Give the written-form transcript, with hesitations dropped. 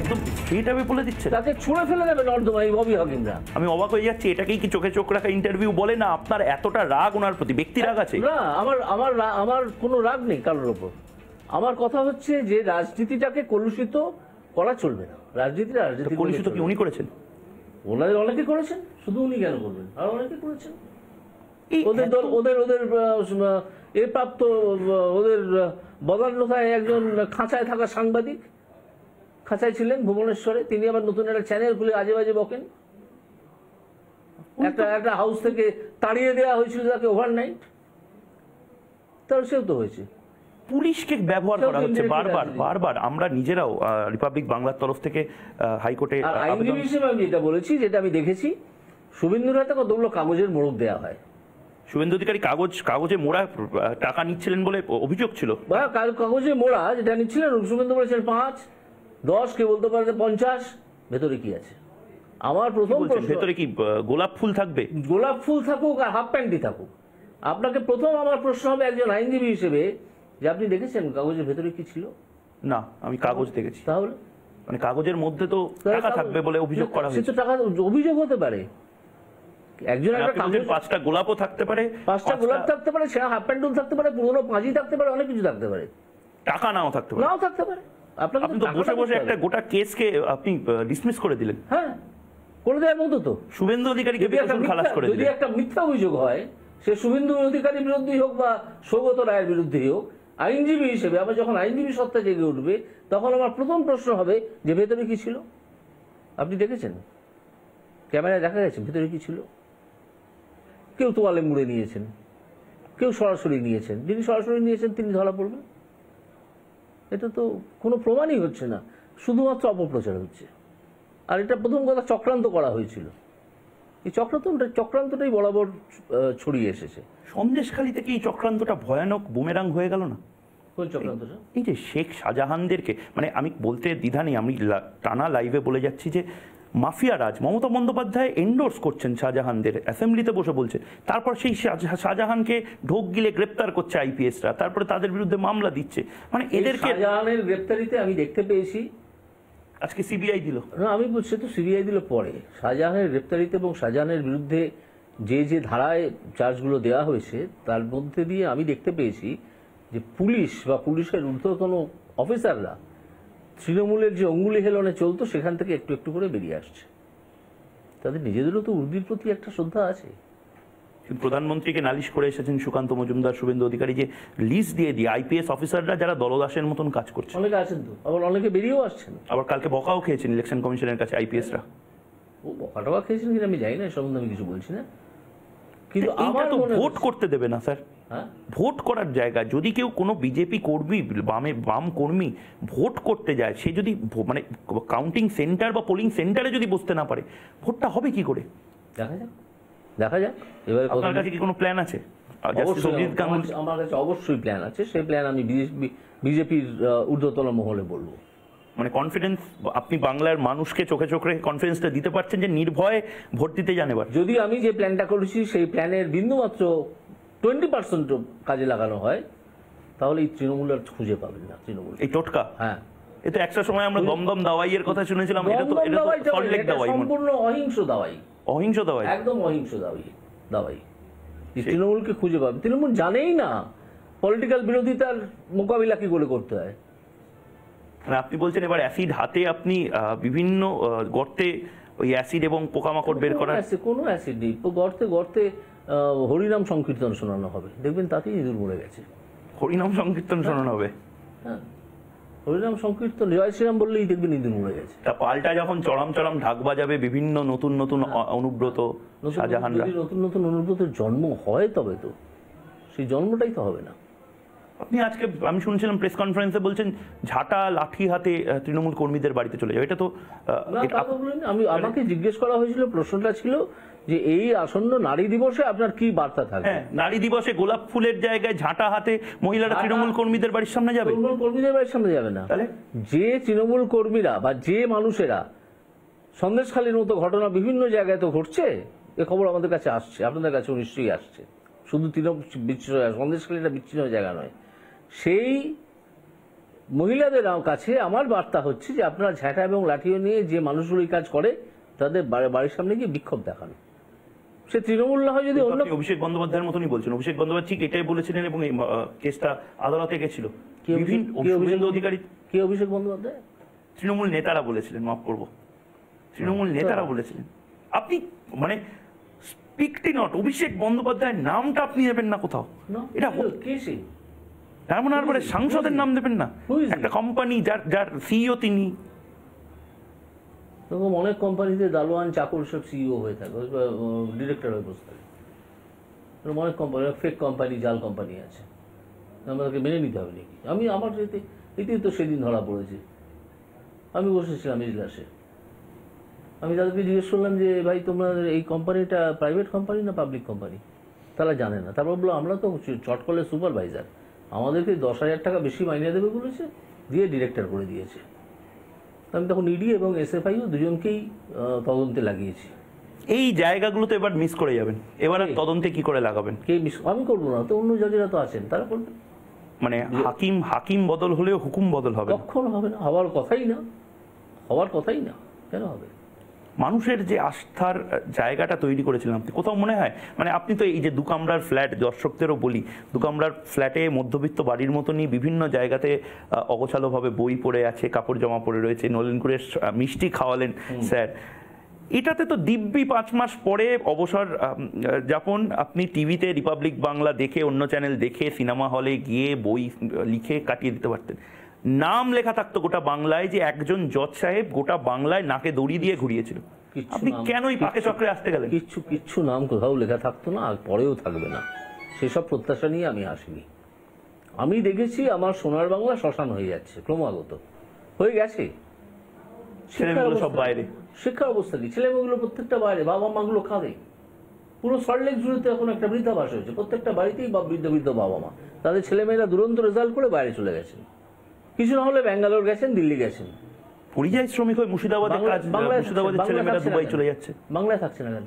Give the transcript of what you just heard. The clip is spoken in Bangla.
একদম সেইভাবে বলে দিচ্ছে, তাকে ছুঁড়ে ফেলে দেবে নর্দমা এই ববি হকিংরা। আমি অবাক হয়ে যাচ্ছি, এটাকেই কি চোখে চোখ রাখা ইন্টারভিউ বলে? না আপনার এতটা রাগ ওনার প্রতি, ব্যক্তি রাগ আছে? না, আমার কোনো রাগ নেই কারোর ওপর। আমার কথা হচ্ছে যে রাজনীতিটাকে কলুষিত করা চলবে না। রাজনীতি কলুষিত কি উনি করেছেন? ওনাদের অনেকে করেছেন, শুধু উনি কেন করবেন, আর অনেকে করেছেন। ওদের দল, ওদের এ প্রাপ্ত, ওদের বদান্যতায় একজন খাঁচায় থাকা সাংবাদিক, খাঁচায় ছিলেন ভুবনেশ্বরে, তিনি আবার নতুন একটা চ্যানেল খুলে আজে বাজে বকেন। একটা হাউস থেকে তাড়িয়ে দেওয়া হয়েছিল তাকে ওভারনাইট, তার সেও তো হয়েছে। পুলিশকে ব্যবহার করা হচ্ছে বারবার বারবার। আমরা নিজেরাও রিপাবলিক বাংলার তরফ থেকে হাইকোর্টে আইনজীবী হিসেবে আমি যেটা বলেছি, যেটা আমি দেখেছি, শুভেন্দুর হাতে কতগুলো কাগজের মোড়ক দেওয়া হয়। শুভেন্দু অধিকারী কাগজে মোড়া টাকা নিচ্ছিলেন বলে অভিযোগ ছিল। কাগজে মোড়া যেটা নিচ্ছিলেন, শুভেন্দু বলেছেন 5, 10, কে বলতে পারে 50, ভেতরে কি আছে? আমার প্রথম প্রশ্ন, ভেতরে কি গোলাপ ফুল থাকবে? গোলাপ ফুল থাকুক আর হাফ প্যান্টই থাকুক, আপনাকে প্রথম আমার প্রশ্ন হবে একজন আইনজীবী হিসেবে, যে আপনি দেখেছেন কাগজের ভেতরে কি ছিল? না, আমি কাগজ দেখেছি। তাহলে মানে কাগজের মধ্যে তো টাকা থাকবে বলে অভিযোগ করা হয়েছে। সে তো টাকা অভিযোগ হতে পারে, একজন একটা কাগজ, 5টা গোলাপও থাকতে পারে, 5টা গোলাপ থাকতে পারে, সেটা হাফ প্যান্টুল থাকতে পারে, পুরোনো পাঁজি থাকতে পারে, অনেক কিছু থাকতে পারে, টাকা নাও থাকতে পারে, নাও থাকতে পারে। আপনি তো বসে বসে একটা গোটা কেসকে আপনি ডিসমিস করে দিলেন। হ্যাঁ, করে দেওয়ার মতো তো। শুভেন্দু অধিকারীকে খালাস করে দিলেন। যদি একটা মিথ্যা অভিযোগ হয়, সে শুভেন্দু অধিকারীর বিরুদ্ধেই হোক বা সৌগত রায়ের বিরুদ্ধেই হোক, আইনজীবী হিসেবে আমার যখন আইনজীবী সত্তা জেগে উঠবে, তখন আমার প্রথম প্রশ্ন হবে যে ভেতরে কি ছিল? আপনি দেখেছেন, ক্যামেরায় দেখা গেছে ভেতরে কি ছিল? কেউ তোয়ালে মুড়ে নিয়েছেন, কেউ সরাসরি নিয়েছেন। যিনি সরাসরি নিয়েছেন তিনি ধরা পড়বেন। এটা তো কোনো প্রমাণই হচ্ছে না, শুধুমাত্র অপপ্রচার হচ্ছে। আর এটা প্রথম কথা চক্রান্ত করা হয়েছিল, এই চক্রান্তটাই বরাবর ছড়িয়ে এসেছে। সন্দেশখালী থেকে এই চক্রান্তটা ভয়ানক বুমেরাং হয়ে গেল না? কোন চক্রান্তটা? এই যে শেখ শাহজাহানদেরকে, মানে আমি বলতে দ্বিধা নেই, আমি টানা লাইভে বলে যাচ্ছি যে মাফিয়া রাজ। মমতা বন্দ্যোপাধ্যায় এন্ডোর্স করছেন শাহজাহানদের, অ্যাসেম্বলিতে বসে বলছে, তারপর সেই শাহজাহানকে ঢোক গিলে গ্রেপ্তার করছে আইপিএসরা, তারপরে তাদের বিরুদ্ধে মামলা দিচ্ছে। মানে এদেরকে শাহজাহানের গ্রেপ্তারিতে আমি দেখতে পেয়েছি, আজকে সিবিআই দিল না, আমি বলছি তো সিবিআই দিল পরে, শাহজাহানের গ্রেপ্তারিতে এবং শাহজাহানের বিরুদ্ধে যে ধারায় চার্জগুলো দেওয়া হয়েছে, তার মধ্যে দিয়ে আমি দেখতে পেয়েছি যে পুলিশ বা পুলিশের ঊর্ধ্বতন অফিসাররা তৃণমূলের যে অঙ্গুলি হেলনে চলতো, সেখান থেকে একটু একটু করে বেরিয়ে আসছে। তাদের নিজেদেরও তো উর্দির প্রতি একটা শ্রদ্ধা আছে। প্রধানমন্ত্রীকে নালিশ করে এসেছেন সুকান্ত মজুমদার, শুভেন্দু অধিকারী, যে লিস্ট দিয়ে আইপিএস অফিসাররা যারা দলদাসের মতন কাজ করছে। অনেকে আছেন তো, আবার অনেকে বেরিয়েও আসছেন। আবার কালকে বকাও খেয়েছেন ইলেকশন কমিশনের কাছে আইপিএসরা। ও বকা টকা খেয়েছেন কিনা আমি জানি না, এ সম্বন্ধে আমি কিছু বলছি না, কিন্তু আমার তো ভোট করতে দেবে না স্যার। হ্যাঁ, ভোট করার জায়গা, যদি কেউ কোনো বিজেপি কর্মী, বাম কর্মী ভোট করতে যায়, সে যদি মানে কাউন্টিং সেন্টার বা পোলিং সেন্টারে যদি বসতে না পারে, ভোটটা হবে কি করে? দেখা যাক। এবারে আপনার কাছে কি কোনো প্ল্যান আছে? আমার কাছে অবশ্যই প্ল্যান আছে, সেই প্ল্যান আমি বিজেপির ঊর্ধ্বতন মহলে বলবো। মানে কনফিডেন্স, আপনি বাংলার মানুষকে চোখে চোখে রেখে কনফিডেন্সটা দিতে পারছেন যে নির্ভয়ে ভোট দিতে যান এবার? যদি আমি যে প্ল্যানটা করেছি সেই প্ল্যানের বিন্দুমাত্র 20% কাজে লাগানো হয়, তাহলে এই তৃণমূল আর খুঁজে পাবেন না। তৃণমূল এই টোটকা, হ্যাঁ, এটা একটা সময় আমরা দমদম দাওয়াইয়ের কথা শুনেছিলাম, এটা তো সল্টলেক দাওয়াই, সম্পূর্ণ অহিংস দাওয়াই, অহিংস দাওয়াই, একদম অহিংস দাওয়াই। তৃণমূলকে খুঁজে পাবে, তৃণমূল জানেই না পলিটিক্যাল বিরোধিতার মোকাবিলা কি করে করতে হয়। আপনি বলছেন এবার অ্যাসিড হাতে আপনি বিভিন্ন গর্তে ওই অ্যাসিড এবং পোকামাকড় বের করার, কোনো অ্যাসিড নেই, গর্তে গর্তে হরিনাম সংকীর্তন শোনানো হবে, দেখবেন তাতেই ইঁদুর মরে গেছে। হরিনাম সংকীর্তন শোনানো হবে? হ্যাঁ, হরিনাম সংকীর্তন, জয় শ্রীরাম বললেই দেখবেন ইঁদুর মরে গেছে। তা পাল্টা যখন চরম চরম ঢাক বাজাবে বিভিন্ন নতুন নতুন অনুব্রত, শাহজাহানরা, নতুন নতুন অনুব্রতের জন্ম হয়, তবে তো সেই জন্মটাই তো হবে না। আপনি আজকে আমি শুনছিলাম প্রেস কনফারেন্সে বলছেন ঝাঁটা লাঠি হাতে তৃণমূল কর্মীদের বাড়িতে চলে যাবে, এটা তো আমাকে জিজ্ঞেস করা হয়েছিল, প্রশ্নটা ছিল যে এই আসন্ন নারী দিবসে আপনার কি বার্তা থাকবে? হ্যাঁ, নারী দিবসে গোলাপ ফুলের জায়গায় ঝাঁটা হাতে মহিলারা তৃণমূল কর্মীদের বাড়ির সামনে যাবে? তৃণমূল কর্মীদের বাড়ির সামনে যাবে না। তাহলে যে তৃণমূল কর্মীরা বা যে মানুষেরা, সন্দেশখালীর মতো ঘটনা বিভিন্ন জায়গায় তো ঘটছে, এ খবর আমাদের কাছে আসছে, আপনাদের কাছেও নিশ্চয়ই আসছে, শুধু সন্দেশখালী একটা বিচ্ছিন্ন জায়গা নয়, সেই মহিলাদের কাছে আমার বার্তা হচ্ছে যে আপনারা ঝ্যাঁটা এবং লাঠিও নিয়ে যে মানুষগুলো এই কাজ করে তাদের বাড়ির সামনে গিয়ে বিক্ষোভ দেখান। সে তৃণমূল না হয় যদি অন্য আপনি অভিষেক বন্দ্যোপাধ্যায়ের মতনই বলছেন। অভিষেক বন্দ্যোপাধ্যায় ঠিক এটাই বলেছিলেন এবং এই কেসটা আদালতে গেছিল। শুভেন্দু অধিকারী, কে অভিষেক বন্দ্যোপাধ্যায়? তৃণমূল নেতারা বলেছিলেন, মাফ করবো, তৃণমূল নেতারা বলেছিলেন। আপনি মানে স্পিকটি নট, অভিষেক বন্দ্যোপাধ্যায়ের নামটা আপনি নেবেন না কোথাও। এটা কে সে? তার মানে আর পরে সাংসদের নাম দেবেন না। একটা কোম্পানি যার সিইও তিনি। এরকম অনেক কোম্পানিতে দালোয়ান চাকর সব সিইও হয়ে থাকে, ডিরেক্টর হয়ে বসে থাকে। এরকম অনেক কোম্পানি, ফেক কোম্পানি, জাল কোম্পানি আছে, আমাদেরকে মেনে নিতে হবে নাকি? আমি আমার এতেই তো সেদিন ধরা পড়েছে। আমি বসেছিলাম ইজলাসে, আমি তাদেরকে জিজ্ঞেস করলাম যে ভাই তোমাদের এই কোম্পানিটা প্রাইভেট কোম্পানি না পাবলিক কোম্পানি? তারা জানে না। তারপর বললো আমরা তো চটকলের সুপারভাইজার, আমাদেরকে 10,000 টাকা বেশি মাইনে দেবে বলেছে, দিয়ে ডিরেক্টর করে দিয়েছে। আমি তখন ইডি এবং এসএফআইও দুজনকেই তদন্তে লাগিয়েছি। এই জায়গাগুলো তো এবার মিস করে যাবেন, এবার আর তদন্তে কি করে লাগাবেন? কে মিস? আমি করবো না তো, অন্য জাজেরা তো আছেন, তারা করবে। মানে হাকিম বদল হলেও হুকুম বদল হবে? কখনো হবে না, হওয়ার কথাই না, হওয়ার কথাই না। কেন হবে? মানুষের যে আস্থার জায়গাটা তৈরি করেছিলেন আপনি, কোথাও মনে হয় মানে আপনি তো এই যে দু কামরার ফ্ল্যাট, দর্শকদেরও বলি, দু কামরার ফ্ল্যাটে মধ্যবিত্ত বাড়ির মতনই বিভিন্ন জায়গাতে অগোছালোভাবে বই পড়ে আছে, কাপড় জামা পড়ে রয়েছে, নলেন গুড়ের মিষ্টি খাওয়ালেন স্যার। এটাতে তো দিব্যি 5 মাস পরে অবসর যাপন আপনি টিভিতে রিপাবলিক বাংলা দেখে, অন্য চ্যানেল দেখে, সিনেমা হলে গিয়ে বই লিখে কাটিয়ে দিতে পারতেন। নাম লেখা থাকতো গোটা বাংলায় যে একজন জজ সাহেব গোটা বাংলায় নাকে দড়ি দিয়ে ঘুরিয়েছিল। আপনি কেন এই পাকে চক্রে আসতে গেলেন? কিচ্ছু নাম কোথাও লেখা থাকতো না, আর পরেও থাকবে না, সেসব প্রত্যাশা নিয়ে আমি আসিনি। আমি দেখেছি আমার সোনার বাংলা শ্মশান হয়ে যাচ্ছে, ক্রমাগত হয়ে গেছে। ছেলেমেয়েগুলো সব বাইরে। শিক্ষার অবস্থা কি? ছেলেমেয়েগুলো প্রত্যেকটা বাইরে, বাবা মাগুলো খাবে। পুরো সল্টলেক জুড়ে এখন একটা বৃদ্ধাবাস হয়েছে, প্রত্যেকটা বাড়িতেই বৃদ্ধ বাবা মা, তাদের ছেলেমেয়েরা দুরন্ত রেজাল্ট করে বাইরে চলে গেছেন। কিছু না হলে ব্যাঙ্গালোর গেছেন, দিল্লি গেছেন। পরিযায়ী শ্রমিক হয়ে মুর্শিদাবাদে কাজ, মুর্শিদাবাদের ছেলেমেয়েরা দুবাই চলে যাচ্ছে। বাংলায় থাকছে না কেন?